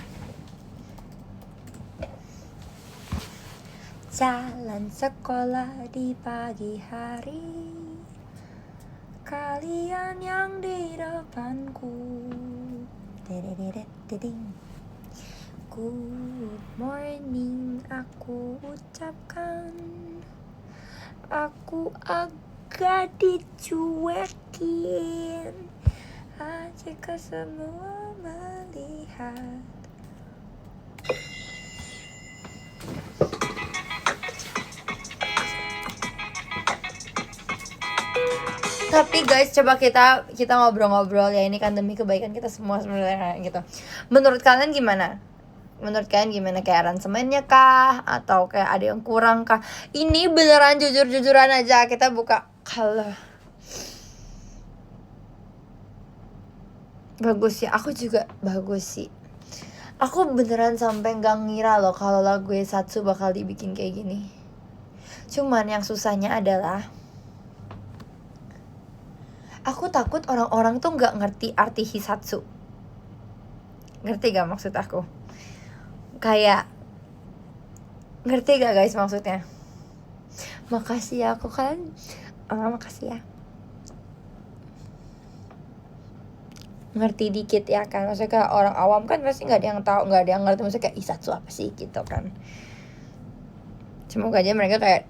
Jalan sekolah di pagi hari, kalian yang di depanku. Good morning aku ucapkan. Aku agak dicuekin jika semua melihat. Tapi guys, coba kita ngobrol-ngobrol ya, ini kan demi kebaikan kita semua sebenarnya gitu. Menurut kalian gimana? Kayak aransemennya kah? Atau kayak ada yang kurang kah? Ini beneran jujur-jujuran aja, kita buka. Kalau bagus sih, aku juga bagus sih. Aku beneran sampai gak ngira loh kalau lagu Hitsatsu bakal dibikin kayak gini. Cuman yang susahnya adalah aku takut orang-orang tuh gak ngerti arti Hitsatsu. Ngerti gak maksud aku? Kayak ngerti gak guys maksudnya? Makasih ya, aku kan makasih ya. Ngerti dikit ya kan, maksudnya kayak orang awam kan pasti gak ada yang tahu, gak ada yang ngerti maksudnya kayak Hitsatsu apa sih gitu kan. Semoga aja mereka kayak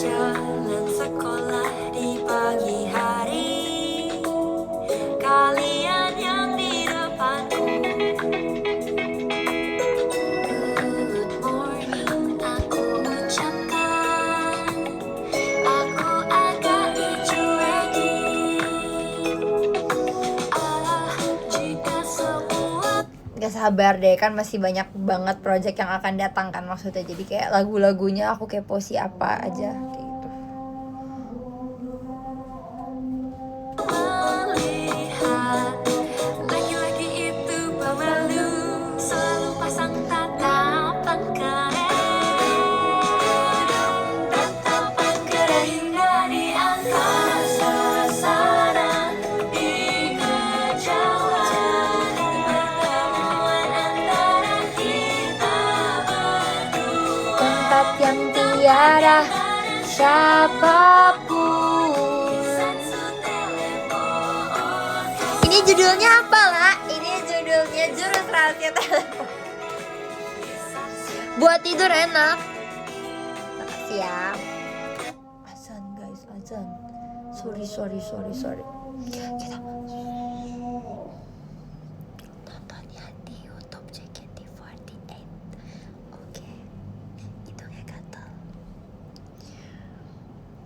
jalan sekolah di pagi hari, kalian yang di depanku. Good morning aku ucapkan. Aku agak dicuekin jika semua. Gak sabar deh, kan masih banyak banget project yang akan datang kan maksudnya. Jadi kayak lagu-lagunya aku kepo sih apa aja kayak gitu. Melihat laki-laki itu pemalu, selalu pasang tatapan keren hingga di angkasa sana, di kejauhan pertemuan antara kita berdua, tempat yang tiada siapapun. Ini judulnya apa lah? Ini rahasia telepon. Buat tidur enak. Makasih ya. Azan guys, azan. Sorry. Kita nonton ya di YouTube JKT48. Oke. Hidungnya gatal.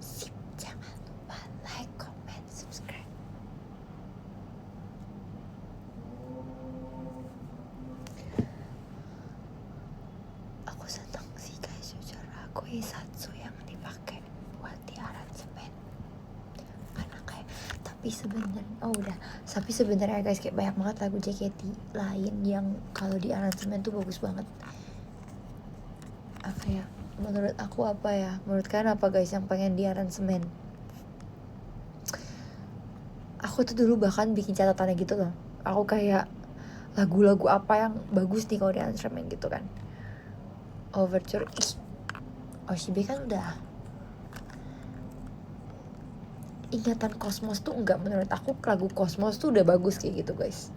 Sip, jangan lupa like, comment, subscribe. Aku senang sih guys, jujur aku Isatsu yang dipakai buat di aransemen. Karena kayak tapi sebenarnya guys kayak banyak banget lagu JKT lain yang kalau di aransemen tuh bagus banget. Apa ya? Menurut kalian apa guys yang pengen di aransemen? Aku tuh dulu bahkan bikin catatannya gitu loh. Aku kayak lagu-lagu apa yang bagus nih kalau di aransemen gitu kan. Overture, Oshibe kan udah. Ingatan Kosmos tuh enggak, menurut aku lagu Kosmos tuh udah bagus kayak gitu guys.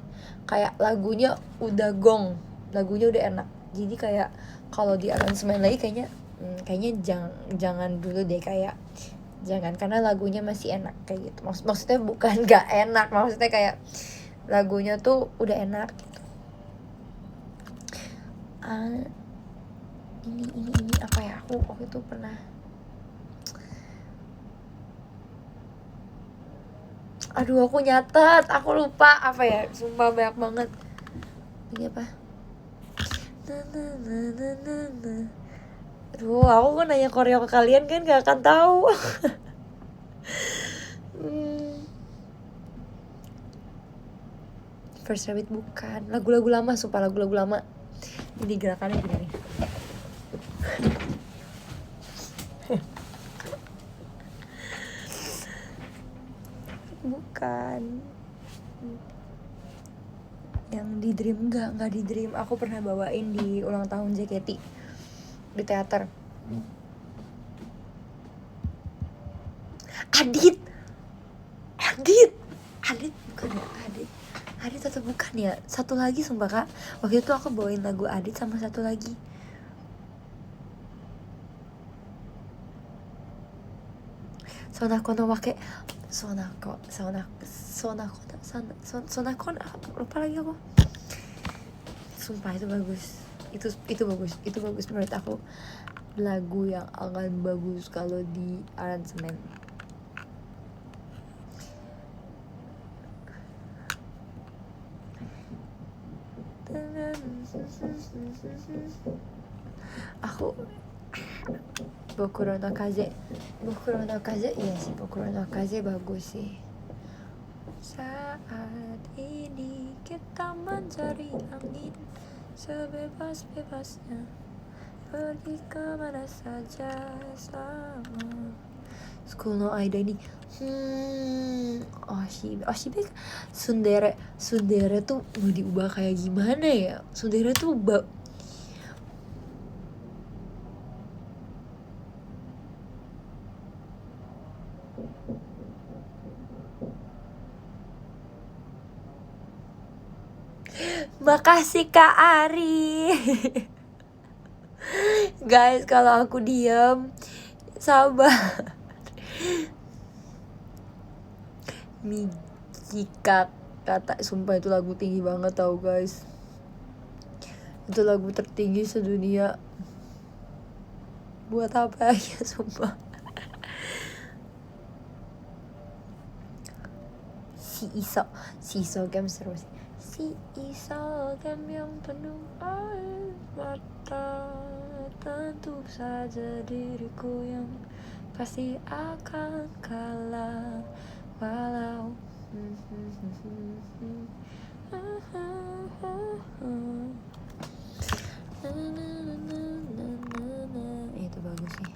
Kayak lagunya udah gong, lagunya udah enak. Jadi kayak kalau di aransemen lagi kayaknya jangan dulu deh, kayak jangan, karena lagunya masih enak kayak gitu. Maksudnya bukan gak enak, maksudnya kayak lagunya tuh udah enak gitu. Ini apa ya, aku waktu itu pernah, aduh aku nyatet, aku lupa apa ya, sumpah banyak banget. Ini apa? Aduh, aku kan nanya koreo ke kalian kan gak akan tahu. First Rabbit bukan, lagu-lagu lama, sumpah lagu-lagu lama. Ini gerakannya gini nih. Bukan yang di Dream, enggak di Dream. Aku pernah bawain di ulang tahun JKT di teater. Adit bukan ya? Adit atau bukan ya? Satu lagi sumpah kak, waktu itu aku bawain lagu Adit sama satu lagi. Sonako lupa lagi aku. Sumpah itu bagus. Itu bagus menurut aku. Lagu yang akan bagus kalau di aransemen. Aku Boku no Kaze, iya sih, Boku no Kaze bagus sih. Saat ini kita mencari angin sebebas-bebasnya, pergi kemana saja selama. School no Aida ini Oshibe Sundere tuh mau diubah kayak gimana ya? Sundere tuh Makasih Kak Ari. Guys, kalau aku diam, sabar. Mijika kata, sumpah itu lagu tinggi banget tau guys. Itu lagu tertinggi sedunia. Buat apa ya, sumpah. Si iso game seru sih. Si iso game yang penuh air mata, tentu saja diriku yang pasti akan kalah walau itu bagus sih.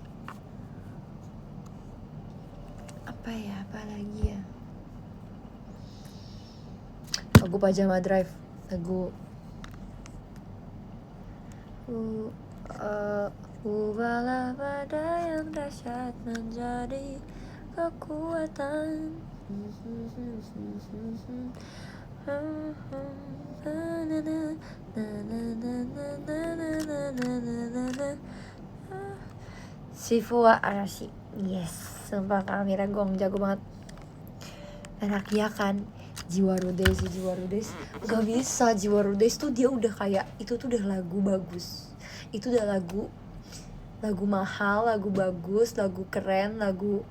Apa lagi ya? Lagu Pajama Drive, lagu ubahlah pada yang dahsyat menjadi kekuatan. Shifu wa Arashi. Yes, sumpah Kak Amira Gong jago banget. Enak ya kan. Jiwa Rudes gak bisa. Jiwa Rudes tuh dia udah kayak itu tuh udah lagu bagus, itu udah lagu mahal, lagu bagus, lagu keren, lagu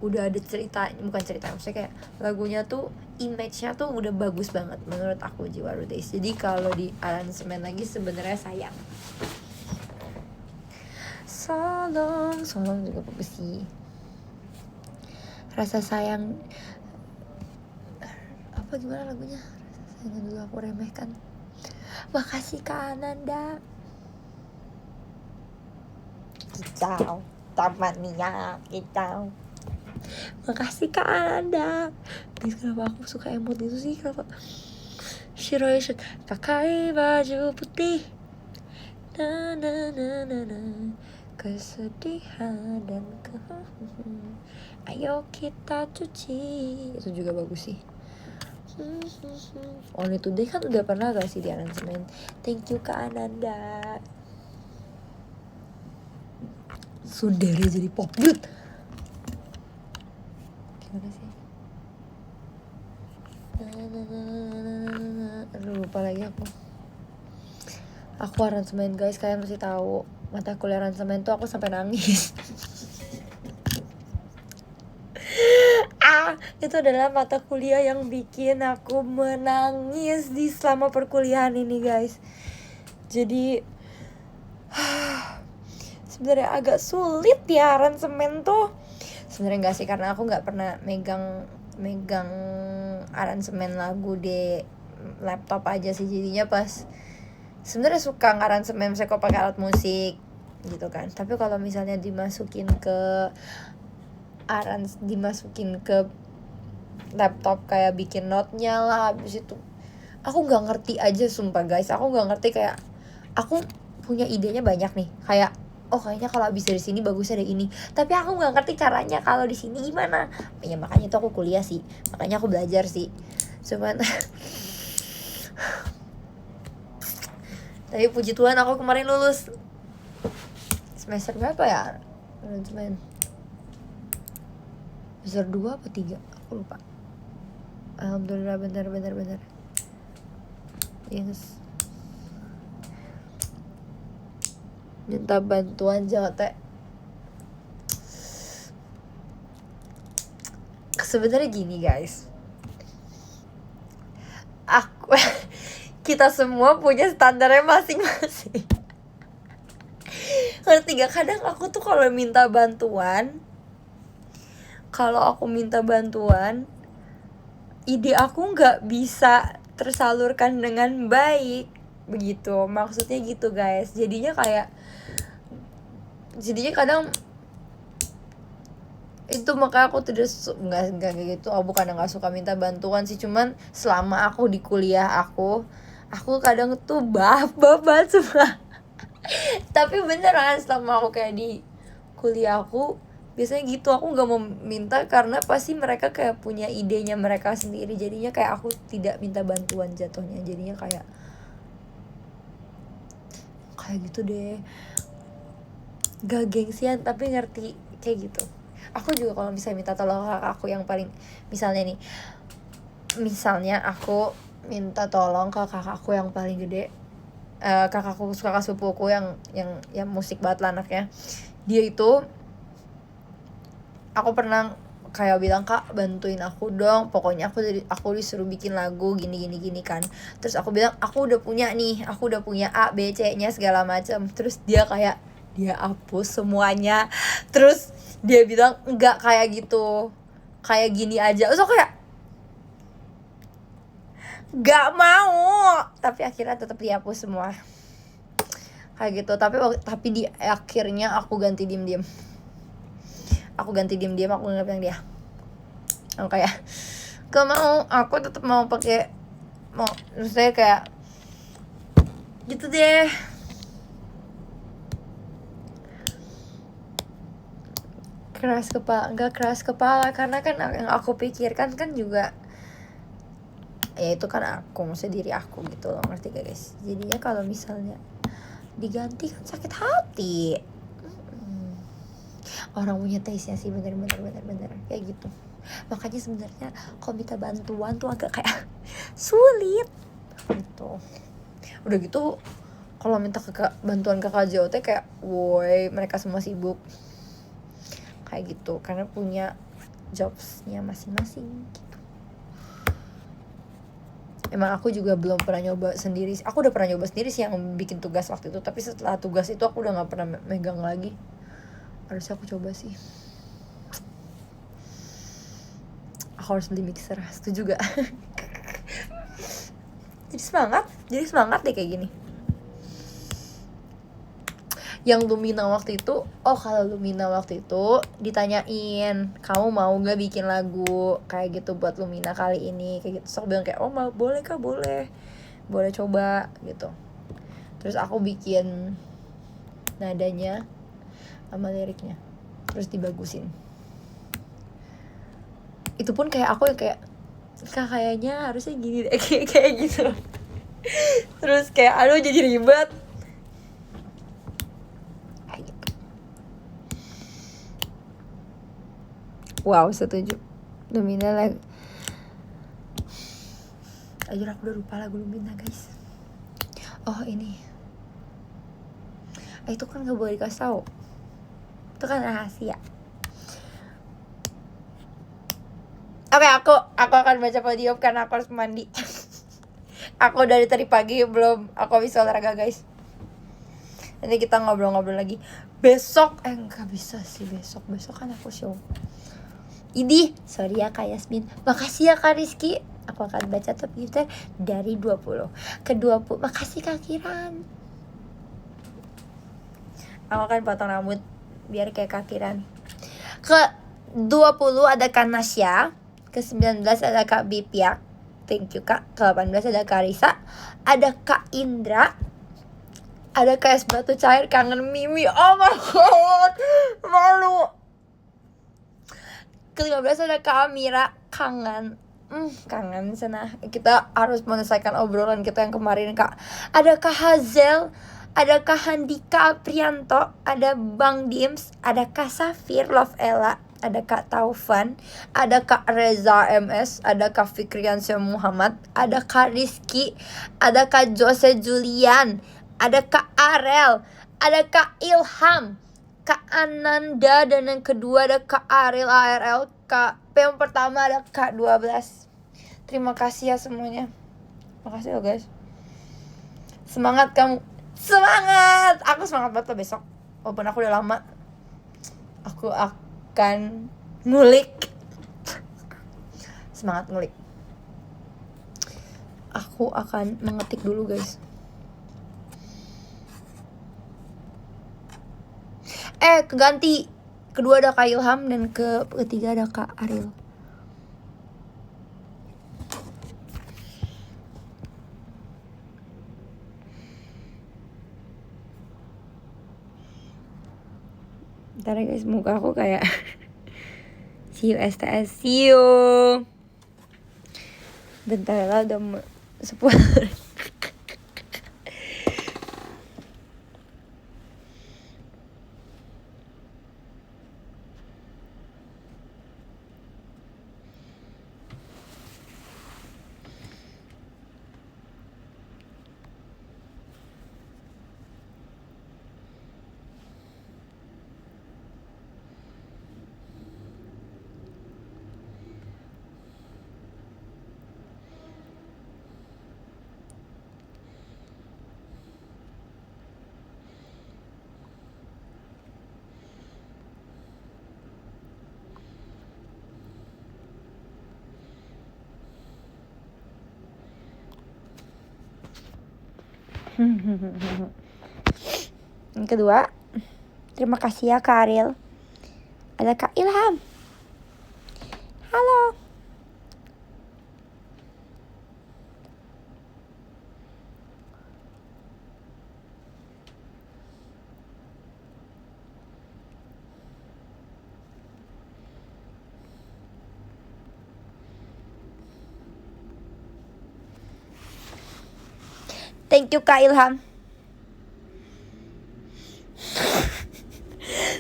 udah ada cerita, bukan cerita maksudnya kayak lagunya tuh image-nya tuh udah bagus banget menurut aku Jiwa Rudes. Jadi kalau di aransemen lagi sebenarnya sayang. Solong juga bagus sih. Rasa sayang apa gimana lagunya? Rasa sayang dulu aku remehkan. Makasih Kak Ananda. Kicau, tamat niat, kicau. Makasih Kak Ananda. Guys, kenapa aku suka emot gitu sih? Kenapa? Shiroi pakai baju putih. Na kesedihan dan ayo kita cuci. Itu juga bagus sih. Only Today kan udah pernah gak sih di aransemen? Thank you Kak Ananda. Sundere jadi pop dude. Gimana sih? Aduh, lupa lagi aku aransemen guys, kalian mesti tahu mata kuliah aransemen tuh aku sampai nangis. Itu adalah mata kuliah yang bikin aku menangis di selama perkuliahan ini guys. Jadi sebenarnya agak sulit ya aransemen tuh. Sebenarnya enggak sih, karena aku nggak pernah megang aransemen lagu di laptop aja sih. Jadinya pas sebenarnya suka ngaransemen misalnya kok pakai alat musik gitu kan. Tapi kalau misalnya dimasukin ke laptop kayak bikin notnya lah, habis itu aku nggak ngerti aja sumpah guys. Aku nggak ngerti, kayak aku punya idenya banyak nih, kayak oh kayaknya kalau abis dari sini bagusnya ada ini, tapi aku nggak ngerti caranya kalau di sini gimana. Ya makanya tuh aku kuliah sih, makanya aku belajar sih. Cuman tapi puji Tuhan aku kemarin lulus. Semester berapa ya? Manajemen semester 2 apa 3? Aku lupa. Alhamdulillah, benar. Yes. Minta bantuan jangan teh. Sebenarnya gini guys, kita semua punya standarnya masing-masing. Ngerti gak? Kadang aku tuh kalau aku minta bantuan, ide aku nggak bisa tersalurkan dengan baik begitu. Maksudnya gitu guys. Jadinya kadang itu, makanya aku tidak nggak kayak gitu. Aku bukan nggak suka minta bantuan sih, cuman selama aku di kuliah aku kadang tuh bab semua. Tapi beneran selama aku kayak di kuliah aku biasanya gitu, aku nggak mau minta karena pasti mereka kayak punya idenya mereka sendiri. Jadinya kayak aku tidak minta bantuan jatuhnya. Jadinya kayak gitu deh, gak gengsian tapi ngerti kayak gitu. Aku juga kalau misalnya minta tolong kakak aku yang paling, misalnya aku minta tolong ke kakakku yang paling gede, kakakku sepupuku yang musik banget lah anaknya. Dia itu aku pernah kayak bilang, Kak bantuin aku dong, pokoknya aku disuruh bikin lagu gini kan. Terus aku bilang aku udah punya A B C nya segala macam. Terus dia hapus semuanya. Terus dia bilang enggak kayak gitu, kayak gini aja. Terus aku kayak gak mau, tapi akhirnya tetap dihapus semua kayak gitu. Tapi di akhirnya aku ganti diem-diem, aku nggak bilang dia. Aku kayak gak mau, aku tetap mau maksudnya kayak gitu deh. Keras kepala karena kan yang aku pikirkan kan juga ya itu kan aku, maksudnya diri aku gitu loh, ngerti gak guys? Jadinya kalau misalnya diganti kan sakit hati. Orang punya taste-nya sih, bener kayak gitu. Makanya sebenarnya kalau minta bantuan tuh agak kayak sulit gitu. Udah gitu kalau minta bantuan kakak JOT kayak woi mereka semua sibuk kayak gitu karena punya jobsnya masing-masing gitu. Emang aku juga belum pernah nyoba sendiri. Aku udah pernah nyoba sendiri sih yang bikin tugas waktu itu, tapi setelah tugas itu aku udah nggak pernah megang lagi. Harusnya aku coba sih. Aku harus beli mixer, setuju gak? jadi semangat deh kayak gini. Yang Lumina waktu itu, kalau Lumina waktu itu ditanyain, kamu mau gak bikin lagu kayak gitu buat Lumina kali ini, kayak gitu. So aku bilang kayak, mau, boleh kak, boleh coba gitu. Terus aku bikin nadanya sama liriknya, terus dibagusin. Itu pun kayak aku yang kayak, kak kayaknya harusnya gini deh, kayak gitu. Terus kayak aduh jadi ribet. Wow, setuju. Lumina lagu. Ajar aku udah lupa lagu Lumina guys. Oh ini. Itu kan gak boleh dikasih tahu. Itu kan rahasia. Oke, aku akan baca podium karena aku harus mandi. Aku dari tadi pagi belum aku bisa olahraga guys. Nanti kita ngobrol-ngobrol lagi. Besok nggak bisa sih besok kan aku show. Idih, sorry ya Kak Yasmin. Makasih ya Kak Rizky. Aku akan baca top gift dari 20 ke 20. Makasih Kak Kiran. Aku akan potong rambut biar kayak Kak Kiran. Ke 20 ada Kak Nasya. Ke 19 ada Kak Bipyak. Thank you Kak. Ke 18 ada Kak Risa. Ada Kak Indra. Ada Kak Es Batu Cair kangen Mimi. Oh my god, malu. Ke 15 ada Kak Amira kangen. Kangen sana. Kita harus menyelesaikan obrolan kita yang kemarin Kak. Ada Kak Hazel, ada Kak Handika Aprianto, ada Bang Dims, ada Kak Safir Love Ella, ada Kak Taufan, ada Kak Reza MS, ada Kak Fikriansyah Muhammad, ada Kak Rizky, ada Kak Jose Julian, ada Kak Arel, ada Kak Ilham, Kak Ananda, dan yang kedua ada Kak Aril ARL. Kak P yang pertama ada Kak 12. Terima kasih ya semuanya. Makasih loh guys. Semangat kamu. Semangat. Aku semangat banget loh besok. Walaupun aku udah lama. Aku akan ngulik. Semangat ngulik. Aku akan mengetik dulu guys. Keganti. Kedua ada Kak Ilham dan ketiga ada Kak Aril. Bentar ya guys, muka aku kayak see you STS, see you. Bentar lah udah 10. Yang kedua, terima kasih ya Kak Aril. Ada Kak Ilham. Halo. Thank you Kak Ilham.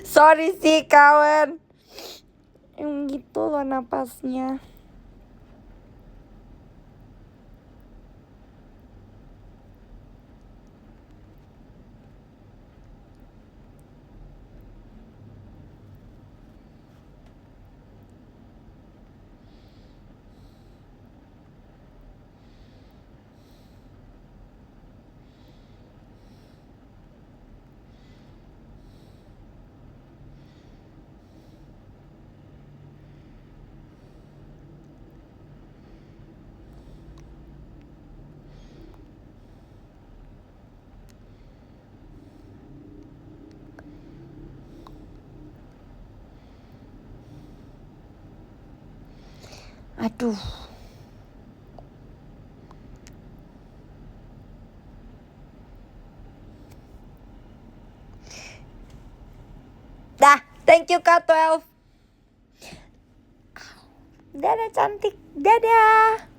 Sorry sih kawan. Emang gitu loh napasnya. Aduh. Dah, thank you Kak 12. Dadah cantik, dadah.